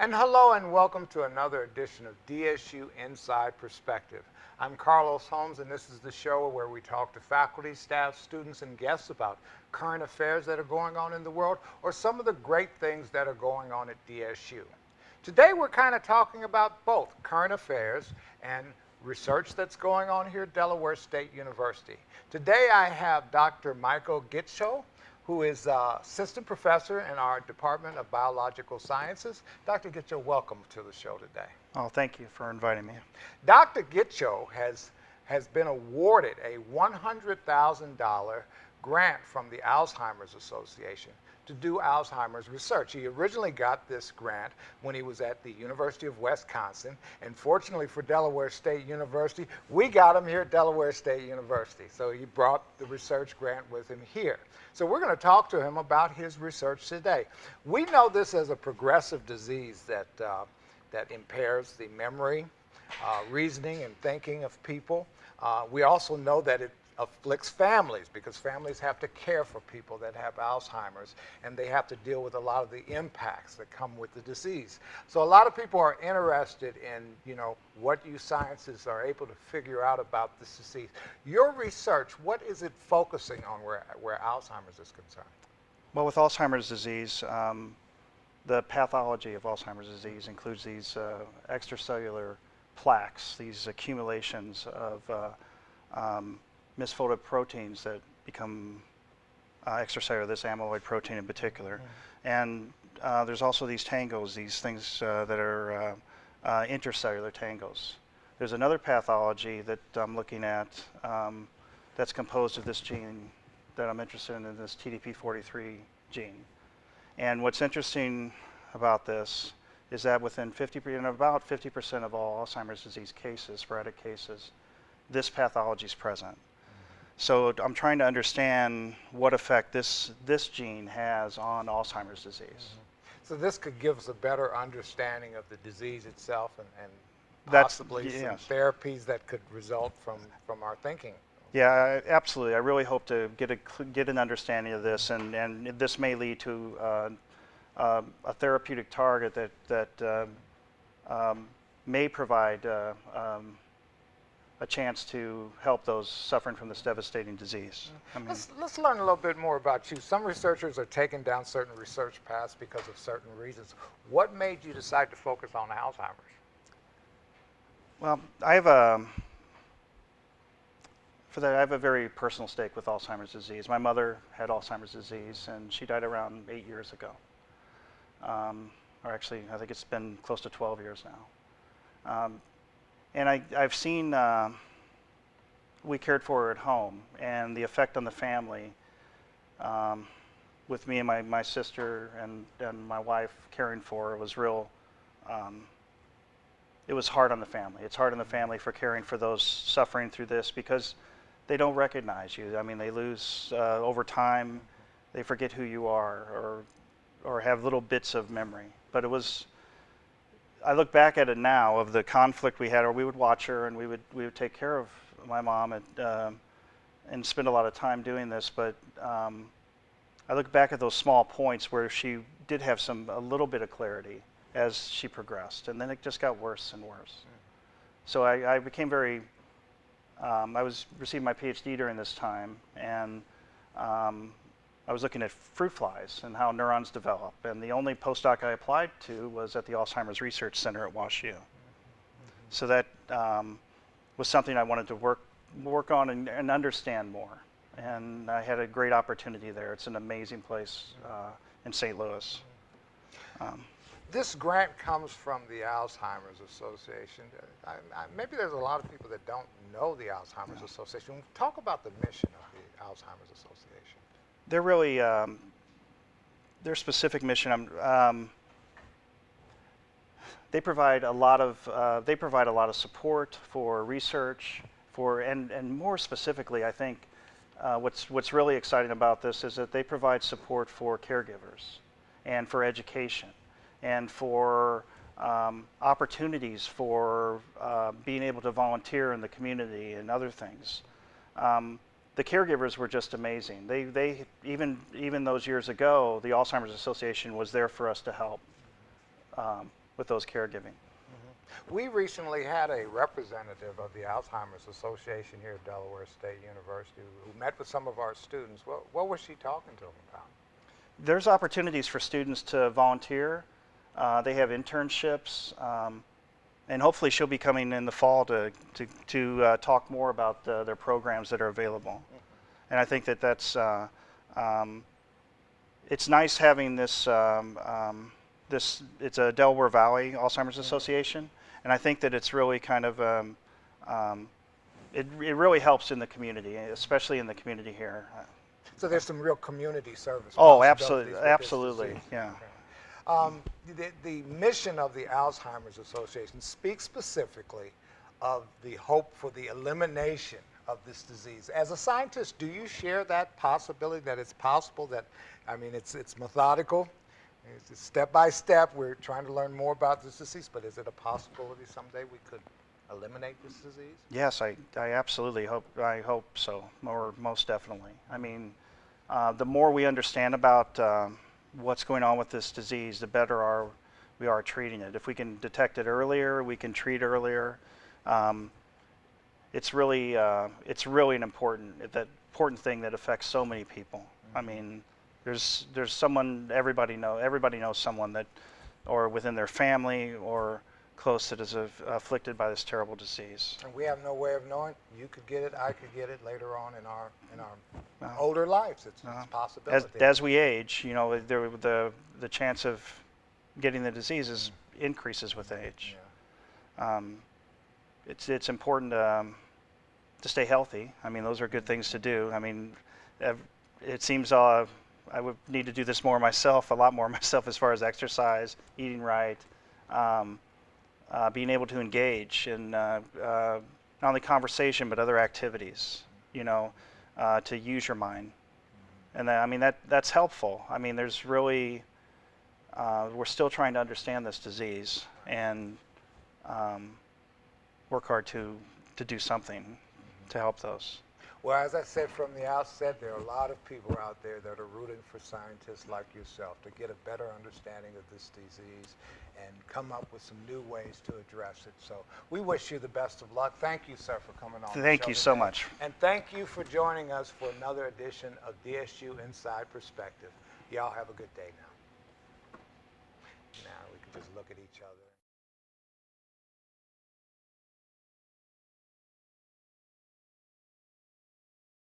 And hello and welcome to another edition of DSU Inside Perspective. I'm Carlos Holmes, and this is the show where we talk to faculty, staff, students, and guests about current affairs that are going on in the world or some of the great things that are going on at DSU. Today we're kind of talking about both current affairs and research that's going on here at Delaware State University. Today I have Dr. Michael Gitcho, who is assistant professor in our Department of Biological Sciences. Dr. Gitcho, welcome to the show today. Oh, thank you for inviting me. Dr. Gitcho has been awarded a $100,000 grant from the Alzheimer's Association to do Alzheimer's research. He originally got this grant when he was at the University of Wisconsin, and fortunately for Delaware State University, we got him here at Delaware State University. So he brought the research grant with him here. So we're going to talk to him about his research today. We know this as a progressive disease that impairs the memory, reasoning, and thinking of people. We also know that it afflicts families because families have to care for people that have Alzheimer's, and they have to deal with a lot of the impacts that come with the disease. So a lot of people are interested in, what you scientists are able to figure out about this disease. Your research, what is it focusing on where Alzheimer's is concerned? Well, with Alzheimer's disease, the pathology of Alzheimer's disease includes these extracellular plaques, these accumulations of misfolded proteins that become extracellular, this amyloid protein in particular. And there's also these tangles, these things that are intercellular tangles. There's another pathology that I'm looking at that's composed of this gene that I'm interested in this TDP43 gene. And what's interesting about this is that within about 50% of all Alzheimer's disease cases, sporadic cases, this pathology is present. So I'm trying to understand what effect this gene has on Alzheimer's disease. So this could give us a better understanding of the disease itself and possibly some therapies that could result from our thinking. Yeah, absolutely. I really hope to get an understanding of this, and this may lead to a therapeutic target that may provide a chance to help those suffering from this devastating disease. Let's learn a little bit more about you. Some researchers are taking down certain research paths because of certain reasons. What made you decide to focus on Alzheimer's? Well, I have a very personal stake with Alzheimer's disease. My mother had Alzheimer's disease, and she died around 8 years ago. Or actually, I think it's been close to 12 years now. And I've seen, we cared for her at home, and the effect on the family with me and my sister and my wife caring for her was real. It was hard on the family. It's hard on the family for caring for those suffering through this because they don't recognize you. I mean, they lose over time. They forget who you are or have little bits of memory. But it was, I look back at it now of the conflict we had, or we would watch her and we would take care of my mom and spend a lot of time doing this. But I look back at those small points where she did have a little bit of clarity as she progressed, and then it just got worse and worse. So I became very, I was receiving my PhD during this time, and I was looking at fruit flies and how neurons develop, and the only postdoc I applied to was at the Alzheimer's Research Center at WashU. So that was something I wanted to work on and understand more, and I had a great opportunity there. It's an amazing place in St. Louis. This grant comes from the Alzheimer's Association. Maybe there's a lot of people that don't know the Alzheimer's Association. Talk about the mission of the Alzheimer's Association. They're really, their specific mission, they provide a lot of support for research, and more specifically, I think what's really exciting about this is that they provide support for caregivers and for education and for opportunities for being able to volunteer in the community and other things. The caregivers were just amazing. They even those years ago, the Alzheimer's Association was there for us to help. with those caregiving. We recently had a representative of the Alzheimer's Association here at Delaware State University who met with some of our students. What was she talking to them about? There's opportunities for students to volunteer. They have internships, and hopefully she'll be coming in the fall to talk more about their programs that are available. And I think that that's it's nice having this. It's a Delaware Valley Alzheimer's Association, and I think that it's really kind of it really helps in the community, especially in the community here. So there's some real community service. Oh, absolutely, absolutely, yeah. The mission of the Alzheimer's Association speaks specifically of the hope for the elimination of this disease. As a scientist, do you share that possibility that it's possible that, I mean, it's methodical, it's step by step, we're trying to learn more about this disease, but is it a possibility someday we could eliminate this disease? Yes, I absolutely hope so, or most definitely. I mean, the more we understand about what's going on with this disease, the better we are treating it. If we can detect it earlier, we can treat earlier. It's really an important thing that affects so many people. I mean, there's someone everybody knows someone that, or within their family or close, that is afflicted by this terrible disease. And we have no way of knowing. You could get it, I could get it later on in our older lives. It's a possibility. As we age, you know, the chance of getting the disease increases with age. Yeah. It's important to stay healthy. I mean, those are good things to do. I mean, it seems I would need to do this more myself, a lot more myself, as far as exercise, eating right, being able to engage in not only conversation but other activities. You know, to use your mind, and I mean that's helpful. I mean, there's really we're still trying to understand this disease and work hard to do something to help those. Well, as I said from the outset, there are a lot of people out there that are rooting for scientists like yourself to get a better understanding of this disease and come up with some new ways to address it. So we wish you the best of luck. Thank you, sir, for coming on. Thank you so much. And thank you for joining us for another edition of DSU Inside Perspective. Y'all have a good day now. Now we can just look at each other.